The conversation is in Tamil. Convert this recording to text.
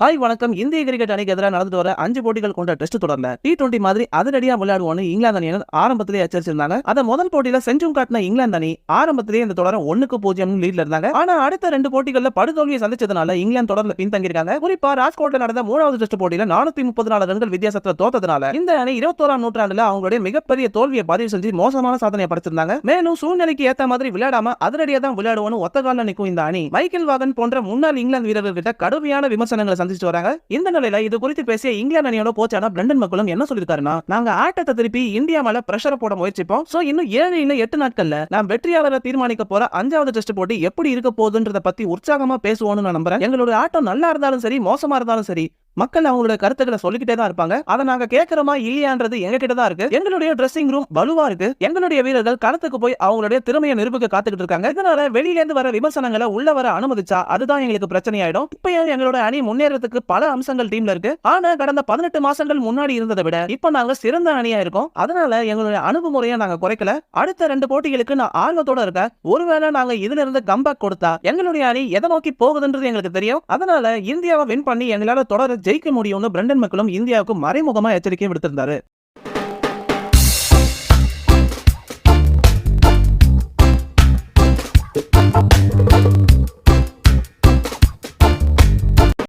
ஹாய் வணக்கம். இந்திய கிரிக்கெட் அணிக்கு எதிராக நடந்துட்டு வர 5 போட்டிகள் கொண்ட டெஸ்ட் தொடர்ல T20 மாதிரி அதிரடியா விளையாடுவோம்னு இங்கிலாந்து அணியினர் ஆரம்பத்திலேயே எச்சரிச்சிருந்தாங்க. அத முதல் போட்டியில செஞ்சும் காட்டின இங்கிலாந்து அணி ஆரம்பத்திலேயே இந்த தொடரை 1-0 லீட்ல இருந்தாங்க. ஆனா அடுத்த 2 போட்டிகள்ல படுதோல்வியை சந்திச்சதுனால இங்கிலாந்து தொடர்ல பின்தங்கியிருக்காங்க. குறிப்பா ராஜ்கோட்ல நடந்த 3வது டெஸ்ட் போட்டியில 434 ரன்கள் வித்தியாசத்துல தோத்ததுனால இந்த அணி 21ஆம் நூற்றாண்டுல அவங்களுடைய மிகப்பெரிய தோல்வியை பதிவு செஞ்சு மோசமான சாதனையை படைச்சிருந்தாங்க. மேலும் சூழ்நிலைக்கு ஏத்த மாதிரி விளையாடாம அதிரடியா தான் விளையாடுவோம்னு ஒத்த கால்ல நிற்கும் இந்த அணி மைக்கேல் வாகன் போன்ற முன்னாள் இங்கிலாந்து வீரர்கள் கிட்ட கடுமையான விமர்சனங்களை சந்திச்சு வராங்க. இந்த நிலையில இது குறித்து பேசிய இங்கிலாந்து அணியோட கோச்சான பிரண்டன் மெக்கலும் என்ன சொல்லிருக்காருன்னா, நாங்க ஆட்டத்தை திருப்பி இந்தியா மேல பிரஷர் போட முயற்சிப்போம். சோ இன்னும் 7 இல்ல 8 நாட்கள்ல நான் வெற்றியாளரை தீர்மானிக்க போற 5வது டெஸ்ட் போட்டி எப்படி இருக்க போகுதுன்றத பத்தி உற்சாகமா பேசுவோம்னு நான் நம்புறேன். எங்களோட ஆட்டம் நல்லா இருந்தாலும் சரி மோசமா இருந்தாலும் சரி மக்கள் அவங்களோட கருத்துக்களை சொல்லிக்கிட்டே தான் இருப்பாங்க. அதை நாங்க கேட்கிறோமா இல்லையான்றது எங்க கிட்ட தான் இருக்கு. எங்களுடைய ட்ரெஸ்ஸிங் ரூம் வலுவா இருக்கு. எங்களுடைய வீரர்கள் களத்துக்கு போய் அவங்களுடைய திறமையை நிரூபிக்க காத்துக்கிட்டு இருக்காங்க. இதனால வெளியில இருந்து வர விமர்சனங்களை உள்ள வர அனுமதிச்சா அதுதான் எங்களுக்கு பிரச்சனை ஆயிடும். இப்ப எங்களோட அணி முன்னேறதுக்கு பல அம்சங்கள் டீம்ல இருக்கு. ஆனா கடந்த 18 மாசங்கள் முன்னாடி இருந்ததை விட இப்ப நாங்க சிறந்த அணியா இருக்கோம். அதனால எங்களுடைய அணுகுமுறையை நாங்க குறைக்கல. அடுத்த 2 போட்டிகளுக்கு நான் ஆர்வத்தோட இருக்கேன். ஒருவேளை நாங்க இதுல இருந்து கம்பேக் கொடுத்தா எங்களுடைய அணி எதை நோக்கி போகுதுன்றது எங்களுக்கு தெரியும். அதனால இந்தியாவை வின் பண்ணி எங்களால தொடர ஜெயிக்க முடியும்னு பிரண்டன் மெக்கலும் இந்தியாவுக்கு மறைமுகமா எச்சரிக்கை விடுத்திருந்தாரு.